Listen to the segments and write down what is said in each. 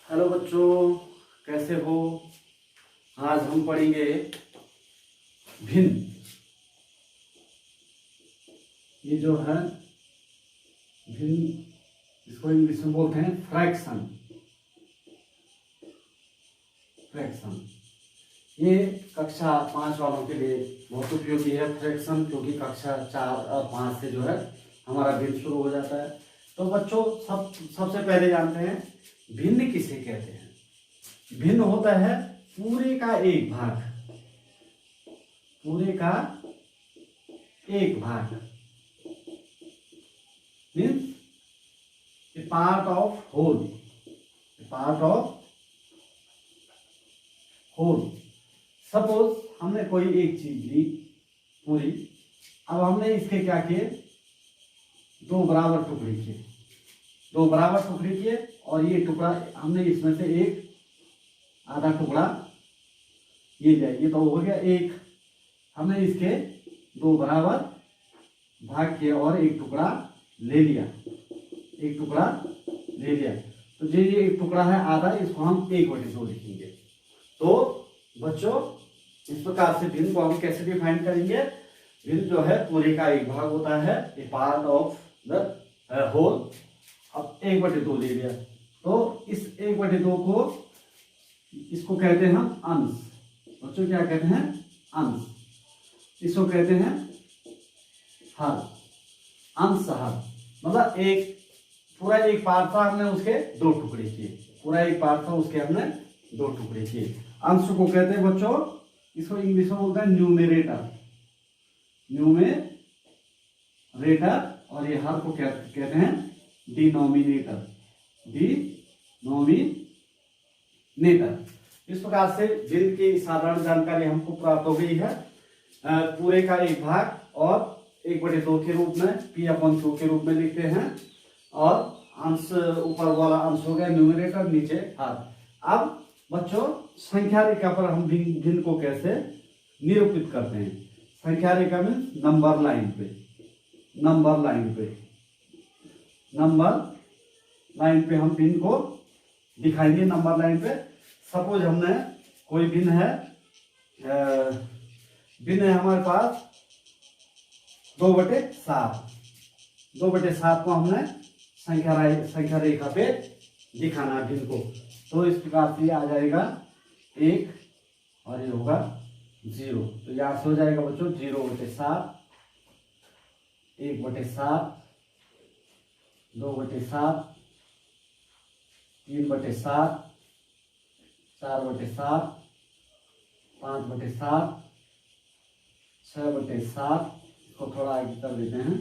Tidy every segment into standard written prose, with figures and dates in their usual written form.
Hello बच्चों, कैसे हो। आज हम पढ़ेंगे भिन्न। ये जो है भिन्न, इसको इंग्लिश में बोलते हैं फ्रैक्शन। फ्रैक्शन ये कक्षा 5 वालों के लिए बहुत उपयोगी है फ्रैक्शन, क्योंकि कक्षा 4 और 5 से जो है हमारा भिन्न शुरू हो जाता है। तो बच्चों सबसे पहले जानते हैं भिन्न किसे कहते हैं। भिन्न होता है पूरे का एक भाग, पूरे का एक भाग means a part of whole, part of whole. Suppose हमने कोई एक चीज ली पूरी, अब हमने इसके क्या किए, दो बराबर टुकड़े किए, दो बराबर टुकड़े किए और ये टुकड़ा हमने इसमें से एक आधा टुकड़ा ये जाए, तो हो गया एक। हमने इसके दो बराबर भाग किए और एक टुकड़ा ले लिया, एक टुकड़ा ले लिया। तो जो ये एक टुकड़ा है आधा, इसको हम 1/2 लिखेंगे। तो बच्चों इस प्रकार से भिन्न को हम कैसे डिफाइन करेंगे। भिन्न जो है पूरे का एक भाग होता है, ए पार्ट ऑफ द होल। अब 1/2 ले लिया, तो इस 1/2 को इसको कहते हैं हम अंश। बच्चों क्या कहते हैं, अंश। इसको कहते हैं हर, अंश हर। मतलब एक पूरा एक पार्ट था, हमने उसके दो टुकड़े किए, पूरा एक पार्ट था उसके हमने दो टुकड़े किए। अंश को कहते हैं बच्चों, इसको इंग्लिश में बोलते हैं न्यूमरेटर, न्यूमरेटर। और ये हर को कहते हैं डिनोमिनेटर, डिनोमिनेटर। इस प्रकार से भिन्न की साधारण जानकारी हमको प्राप्त हो गई है। पूरे का एक भाग और 1/2 के रूप में, P/Q के रूप में लिखते हैं। और अंश, ऊपर वाला अंश हो गया न्यूमरेटर, नीचे हर। अब बच्चों संख्या रेखा पर हम भिन्न को कैसे निरूपित करते हैं। संख्या रेखा में नंबर लाइन पे, नंबर लाइन पे, नंबर लाइन पे हम भिन्न को दिखाएंगे। नंबर लाइन पे सपोज हमने कोई भिन्न है, भिन्न है हमारे पास 2/7। 2/7 को हमने संख्या रेखा पे दिखाना भिन्न को। तो इस प्रकार से आ जाएगा 1 और ये होगा 0। तो यहां से हो जाएगा बच्चों 0/7, 1/7, 2/7, 3/7, 4/7, 5/7, 6/7। इसको थोड़ा आगे कर देते हैं,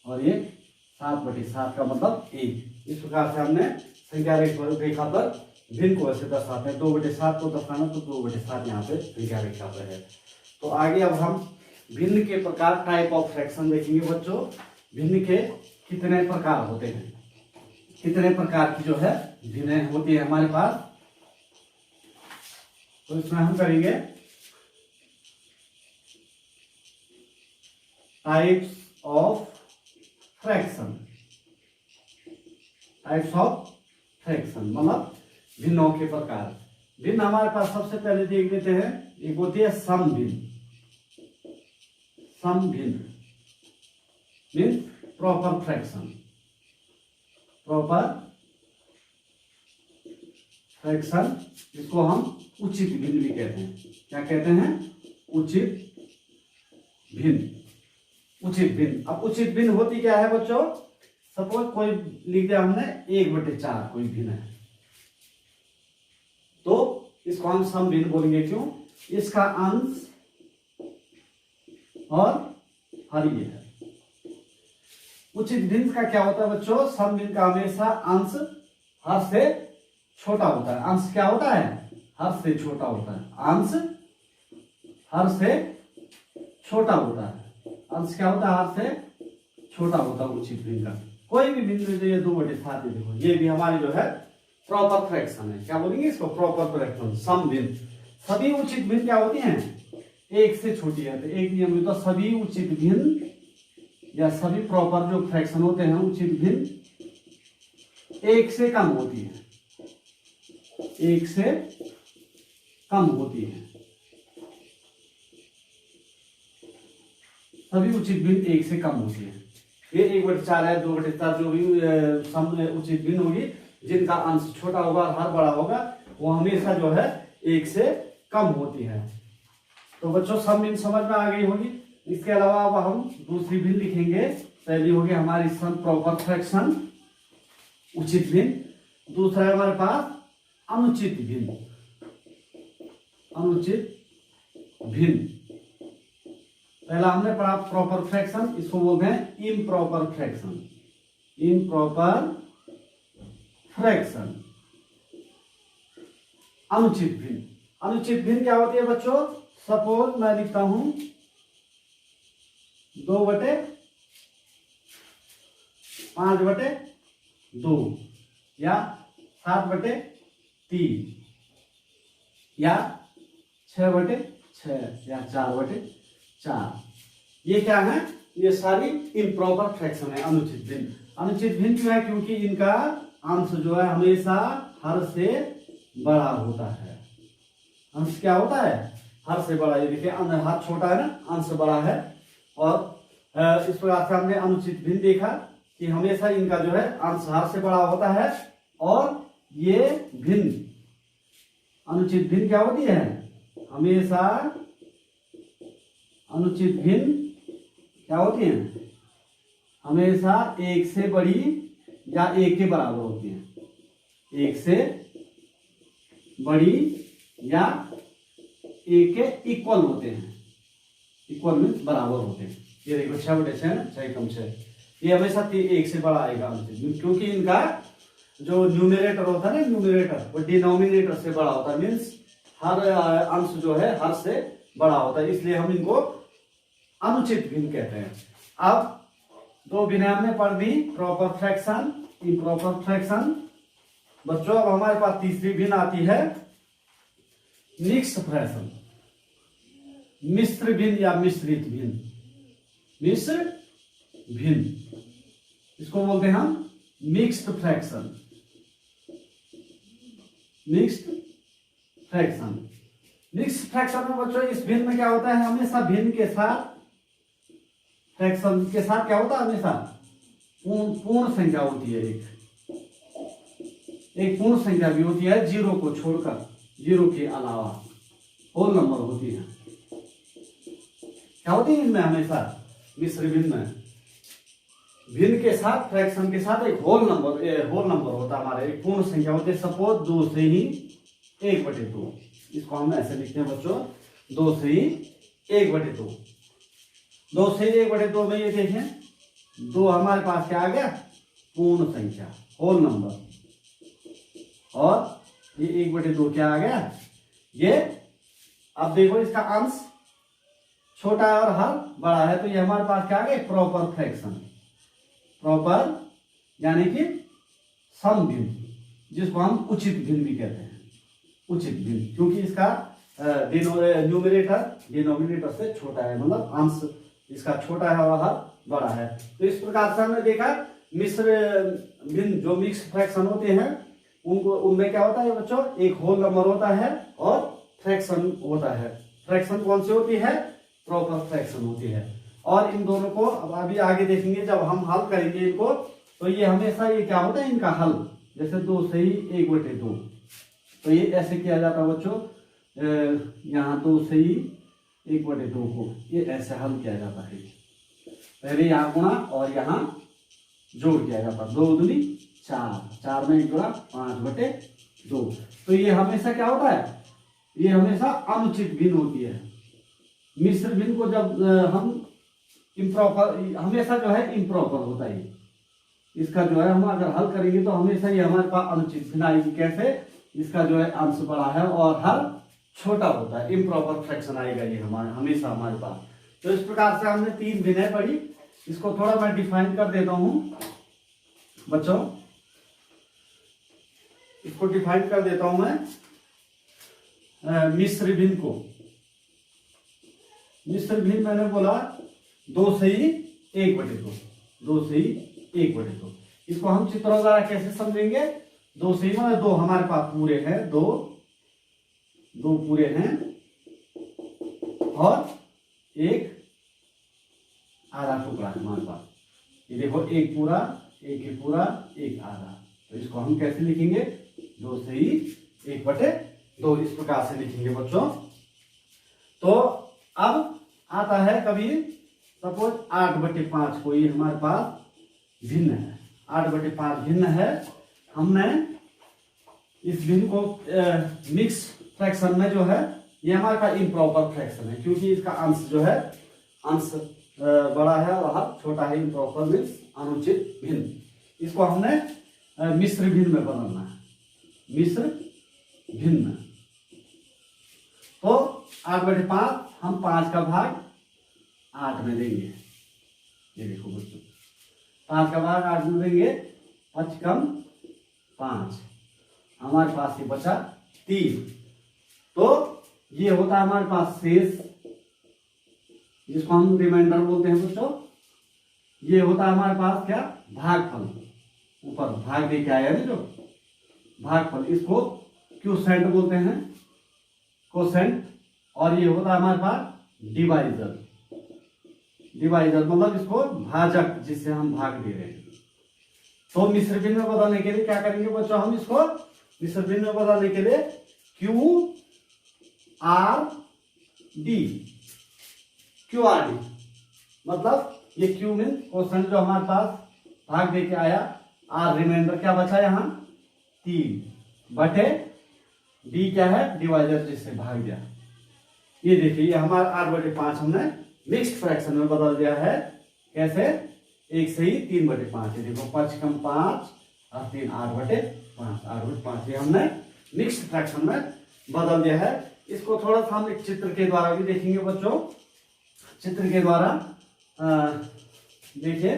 और ये 7/7 का मतलब 1। इस प्रकार से हमने संख्या रेखा पर भिन्न को ऐसे दर्शाते हैं। 2/7 को दर्शाना तो 2/7 यहाँ पे संख्या रेखा पर है। तो आगे अब हम भिन्न के प्रकार, टाइप ऑफ फ्रैक्शन देखेंगे बच्चों। भिन्न के कितने प्रकार होते हैं, कितने प्रकार की जो है भिन्न होती है हमारे पास। तो इसमें हम करेंगे types of fraction. Types of fraction मतलब भिन्नों के प्रकार। भिन्न हमारे पास सबसे पहले देख लेते हैं, एक होती है सम भिन्न। सम भिन्न means proper fraction. Proper fraction, इसको हम उचित भिन्न भी कहते हैं। क्या कहते हैं, उचित भिन्न। उचित भिन्न, अब उचित भिन्न होती क्या है बच्चों। सपोज कोई लिख दिया हमने 1/4 कोई भिन्न है, तो इसको हम सम भिन्न बोलेंगे। क्यों, इसका अंश और हर ये है। उचित भिन्न का क्या होता है बच्चों, सम भिन्न का हमेशा अंश हर से छोटा होता है। अंश क्या होता है, हर से छोटा होता है। अंश हर से छोटा होता है। अंश क्या होता है, हर से छोटा होता है उचित भिन्न का। कोई भी भिन्न, जो ये 2/7 देखो, ये भी हमारी जो है प्रॉपर फ्रैक्शन है। क्या बोलेंगे इसको, प्रॉपर फ्रैक्शन, सम भिन्न। सभी उचित भिन्न क्या होती हैं, 1 से छोटी है। तो एक नियम में तो सभी उचित भिन्न या सभी प्रॉपर जो फ्रैक्शन होते हैं उचित भिन्न 1 से कम होती है। 1 से कम होती है। सभी उचित भिन्न 1 से कम होती है। ये 1/4 है, 2/4 जो भी सम उचित भिन्न होगी, जिनका अंश छोटा होगा और हर बड़ा होगा, वो हमेशा जो है 1 से कम होती है। तो बच्चों सम भिन्न समझ में आ गई होगी। इसके अलावा अब हम दूसरी भिन्न लिखेंगे। पहली होगी हमारी सम प्रॉपर फ्रैक्शन, उचित भिन्न। दूसरा है हमारे पास अनुचित भिन्न, अनुचित भिन्न। पहला हमने पढ़ा प्रॉपर फ्रैक्शन, इसको बोलते हैं इम्प्रॉपर फ्रैक्शन, इम्प्रॉपर फ्रैक्शन। अनुचित भिन्न, अनुचित भिन्न क्या होती है बच्चों? सपोज मैं लिखता हूं 2/5/2 या 7/3 या 6/6 या 4/4। ये क्या है? ये सारी इम्प्रॉपर फ्रैक्शन है, अनुचित भिन्न। अनुचित भिन्न क्यों है? क्योंकि इनका अंश जो है हमेशा हर से बड़ा होता है। अंश क्या होता है? हर से बड़ा। ये देखिए हर छोटा है ना, अंश बड़ा है। और इस प्रकार से हमने अनुचित भिन्न देखा कि हमेशा इनका जो है अंश हर से बड़ा होता है। और ये भिन्न, अनुचित भिन्न क्या होती है? हमेशा अनुचित भिन्न क्या होती है? हमेशा 1 से बड़ी या 1 के बराबर होती है। 1 से बड़ी या 1 के इक्वल होते हैं। इक्वल मीन्स बराबर होते हैं। ये देखो 6/6 ना, 6 कम 6, ये हमेशा 1 से बड़ा आएगा, क्योंकि इनका जो न्यूमरेटर होता है ना, न्यूमरेटर वो डिनोमिनेटर से बड़ा होता है। मीन्स हर अंश जो है हर से बड़ा होता है, इसलिए हम इनको अनुचित भिन्न कहते हैं। अब 2 भिन्न हमने पढ़ दी, प्रॉपर फ्रैक्शन, इम्प्रॉपर फ्रैक्शन। बच्चों अब हमारे पास तीसरी भिन्न आती है मिक्स्ड फ्रैक्शन, मिश्र भिन्न या मिश्रित भिन्न, मिश्र भिन्न। इसको बोलते हैं हम mixed fraction, mixed fraction. Mixed fraction में बच्चों इस भिन्न में क्या होता है? हमेशा भिन्न के साथ, फ्रैक्शन के साथ क्या होता है? हमेशा पूर्ण संख्या होती है। एक पूर्ण संख्या भी होती है, 0 को छोड़कर, 0 के अलावा होल नंबर होती है। क्या होती है इनमें? हमेशा मिश्र भिन्न में भिन्न के साथ, फ्रैक्शन के साथ एक होल नंबर होता है हमारा, एक पूर्ण संख्या होती है। सपोज 2 से ही 1/2, इसको हम ऐसे लिखते हैं बच्चों, 2 से ही 1/2। 2 से 1/2 में ये देखें, 2 हमारे पास क्या आ गया? पूर्ण संख्या, होल नंबर। और ये 1/2 क्या आ गया? ये अब देखो इसका अंश छोटा है और हर बड़ा है, तो ये हमारे पास क्या आ गया? Proper fraction. प्रॉपर यानी कि सम भिन्न, जिसको हम उचित भिन्न भी कहते हैं, उचित भिन्न, क्योंकि इसका न्यूमरेटर डिनोमिनेटर से छोटा है, मतलब अंश इसका छोटा है और हर बड़ा है। तो इस प्रकार से हमने देखा मिश्र भिन्न जो मिक्स फ्रैक्शन होते हैं, उनमें क्या होता है बच्चों? एक होल नंबर होता है और फ्रैक्शन होता है। फ्रैक्शन कौन सी होती है? प्रॉपर फ्रैक्शन होती है। और इन दोनों को अब अभी आगे देखेंगे, जब हम हल करेंगे इनको, तो ये हमेशा ये क्या होता है इनका हल, जैसे 2 से ही 1/2, तो ये ऐसे किया जाता है बच्चों, यहाँ 2 से ही 1/2 को ये ऐसे हल किया जाता है। पहले यहाँ गुणा और यहाँ जोड़ किया जाता है, 2 दूनी 4, 4 में 1 जोड़ा 5/2। तो ये हमेशा क्या होता है? ये हमेशा अनुचित भिन्न होती है। मिश्र भिन्न को जब हम इम्प्रॉपर, हमेशा जो है इम्प्रॉपर होता है। इसका जो है हम अगर हल करेंगे तो हमेशा ये हमारे पास अनुचित भिन्न आएगी। कैसे? इसका जो है अंश बड़ा है और हर छोटा होता है, इम्प्रॉपर फ्रैक्शन आएगा ये हमारे हमेशा हमारे पास। तो इस प्रकार से हमने 3 भिन्नें पढ़ी। इसको थोड़ा मैं डिफाइन कर देता हूं बच्चों, इसको डिफाइन कर देता हूं मैं मिश्र भिन्न को। मिश्र भिन्न मैंने बोला 2 से ही 1/2, 2 से ही 1/2। इसको हम चित्रों द्वारा कैसे समझेंगे? दो सही मतलब दो हमारे पास पूरे हैं, दो दो पूरे हैं और एक आधा टुकड़ा हमारे पास। ये देखो एक पूरा, एक ही पूरा, एक आधा। तो इसको हम कैसे लिखेंगे? 2 सही 1/2 इस प्रकार से लिखेंगे बच्चों। तो अब आता है कभी सपोज 8/5 कोई हमारे पास भिन्न है, 8/5 भिन्न है। हमने इस भिन्न को मिक्स फ्रैक्शन में जो है, ये हमारे पास इम्प्रॉपर फ्रैक्शन है क्योंकि इसका अंश जो है, अंश बड़ा है और छोटा है। इम्प्रॉपर मीन्स अनुचित भिन्न। इसको हमने मिश्र भिन्न में बदलना है, मिश्र भिन्न। तो 8/5 हम 5 का भाग 8 में देंगे। ये देखो बच्चों, 5 का भाग 8 में देंगे, 5 कम 5, हमारे पास ये बचा 3। तो ये होता है हमारे पास शेष, जिसको हम रिमाइंडर बोलते हैं बच्चों। ये होता है हमारे पास क्या? भागफल। ऊपर भाग दे के आया ना जो भागफल, इसको क्वोशेंट बोलते हैं, क्वोशेंट। और ये होता है हमारे पास डिवाइजर। डिवाइजर मतलब इसको भाजक, जिससे हम भाग दे रहे हैं। तो मिश्र भिन्न में बदलने के लिए क्या करेंगे बच्चों? हम इसको मिश्र भिन्न में बदलने के लिए Q R D, Q R D मतलब ये क्यू मीन क्वोशेंट जो हमारे पास भाग दे के आया, आर रिमाइंडर क्या बचा यहाँ 3/डी क्या है? डिवाइजर, जिससे भाग दिया। ये देखिए, ये हमारा 8/5 हमने मिक्स्ड फ्रैक्शन में बदल दिया है। कैसे? 1 से ही 3/5। देखो 5 कम 5 और 3 8/5, 8/5 ये हमने मिक्स्ड फ्रैक्शन में बदल दिया है। इसको थोड़ा सा हम एक चित्र के द्वारा भी देखेंगे बच्चों। चित्र के द्वारा देखिए,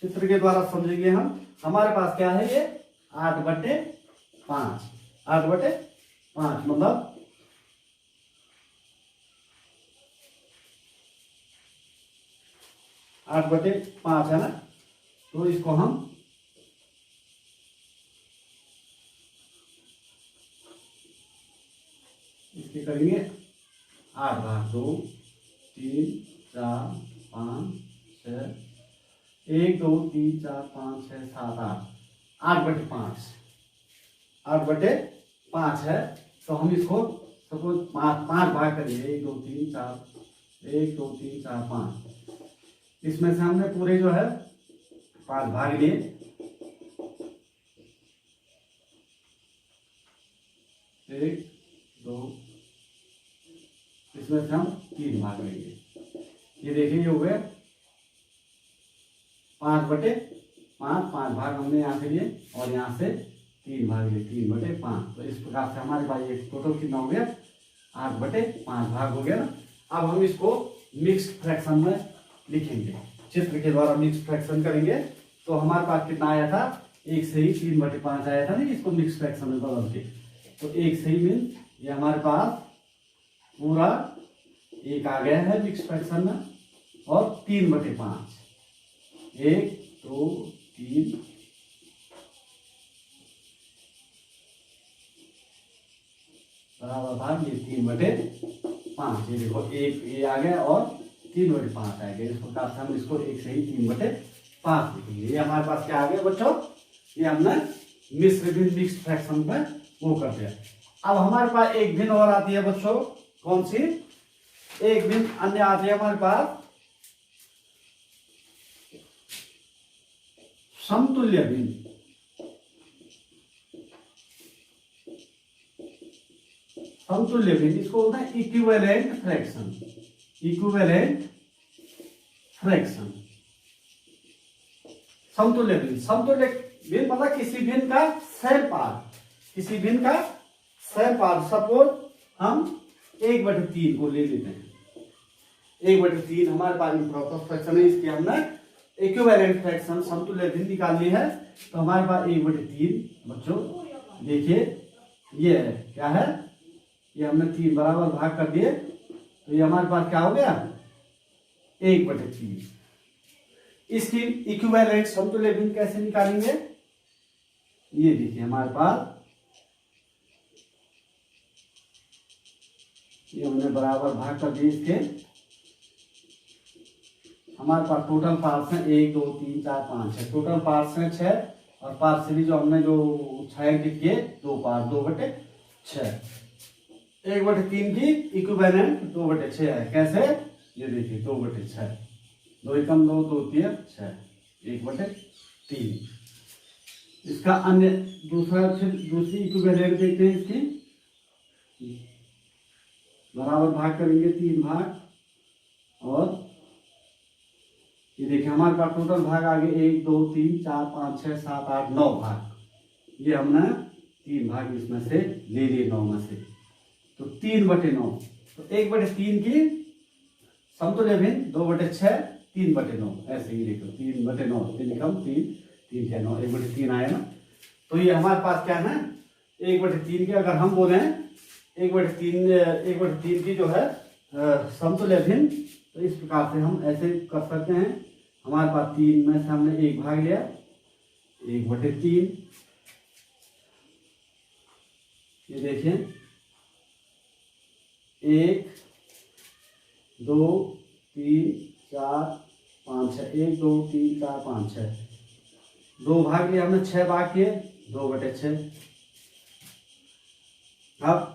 चित्र के द्वारा समझेंगे हम। हमारे पास क्या है? ये 8/5, 8/5 मतलब 8/5 है ना। तो इसको हम इसके करेंगे 8 भाग 2, 3, 4, 5, 6, 1, 2, 3, 4, 5, 6, 7, 8, 8/5, 8/5 है। तो हम इसको सपोज 5 भाग करिए, 1, 2, 3, 4, 1, 2, 3, 4, 5। इसमें से हमने पूरे जो है 5 भाग लिए। 1, 2, इसमें से हम 3 भाग लेंगे। ये देखिए, ये हो गए 5/5, 5 भाग हमने यहाँ से लिए और यहाँ से 3 भाग लिए, 3/5। तो इस प्रकार से हमारे पास ये टोटल कितना हो गया? 8/5 भाग हो गया ना। अब हम इसको मिक्स्ड फ्रैक्शन में लिखेंगे, चित्र के द्वारा मिक्स्ड फ्रैक्शन करेंगे। तो हमारे पास कितना आया था? 1 से ही 3/5 आया था ना, इसको मिक्स्ड फ्रैक्शन में बदल के। तो 1 से ही मीन ये हमारे पास पूरा 1 आ गया है मिक्स्ड फ्रैक्शन में, और 3/5, 1, 2, 3, बराबर भाग ये 3/5। ये देखो 1 ये आ गया और 3/5 आ गया। इस प्रकार से हम इसको 1 से ही 3/5 लिखेंगे। ये हमारे पास क्या आ गया बच्चों? ये हमने मिश्र भिन्न मिक्स्ड फ्रैक्शन में वो कर दिया। अब हमारे पास एक भिन्न और आती है बच्चों। कौन सी? एक भिन्न अन्य आती है हमारे पास समतुल्य भिन्न। समतुल्य भिन्न, इसको बोलते हैं इक्विवेलेंट फ्रैक्शन। इक्विवेलेंट फ्रैक्शन, समतुल्य भिन्न। समतुल्य भिन्न मतलब किसी भिन्न का सह पार्ट, किसी भिन्न का सह पार्ट। सपोज हम 1/3 को ले लेते हैं। 1/3 हमारे पास इम्प्रॉपर फ्रैक्शन है, इसकी हमने इक्विवेलेंट फ्रैक्शन समतुल्य भिन्न निकालनी है। तो हमारे पास 1/3 बच्चों देखिए, ये है क्या है? ये हमने 3 बराबर भाग कर दिए। तो ये हमारे पास क्या हो गया? 1/3। इसकी इक्विवेलेंट समतुल्य भिन्न कैसे निकालेंगे? ये देखिए हमारे पास ये हमने बराबर भाग कर दिए इसके। हमारे पास टोटल पार्ट्स हैं 1 2 3 4 5 6। टोटल पार्ट्स हैं 6 और पार्शियली जो हमने जो 6 अंकित किए 2 पार्ट 2/6। 1/3 की इक्विवेलेंट 2/6 है। कैसे? ये देखिए 2/6, 2 एकम 2 2 3 6 1/3। इसका अन्य दूसरा फिर दूसरी इक्विवेलेंट देखते हैं इसकी। बराबर भाग करेंगे 3 भाग और ये देखिए हमारे पास टोटल भाग आगे 1 2 3 4 5 6 7 8 9 भाग। ये हमने 3 भाग इसमें से ले लिए 9 में से, तो 3/9। तो 1/3 की समतुल्य भिन्न 2/6 3/9। ऐसे ही देखो 3/9 3 3 3 9 1/3 आया ना। तो ये हमारे पास क्या है 1/3 की अगर हम बोले 1/3 की जो है समतुल्य भिन्न, तो इस प्रकार से हम ऐसे कर सकते हैं। हमारे पास 3 में से हमने 1 भाग लिया 1/3। ये देखिए 1 2 3 4 5 6 1 2 3 4 5 6 2 भाग लिए हमने 6 भाग किए 2/6। अब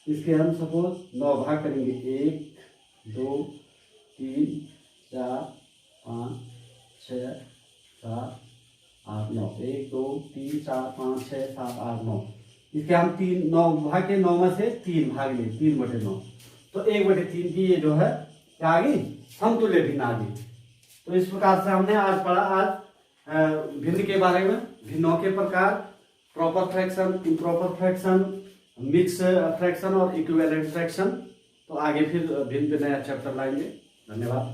इसके हम सपोज 9 भाग करेंगे 1 2 3 4 5 6 7 8 9 1 2 3 4 5 6 7 8 9। इसके हम 9 भाग के 9 में से 3 भाग लिए 3/9। तो 1/3 की ये जो है क्या आ गई समतुल्य भिन्न आ गई। तो इस प्रकार से हमने आज पढ़ा आज भिन्न के बारे में, भिन्नों के प्रकार, proper fraction, improper fraction, mix fraction और इक्विवेलेंट फ्रैक्शन। तो आगे फिर भिन्न नया चैप्टर लाएंगे। धन्यवाद।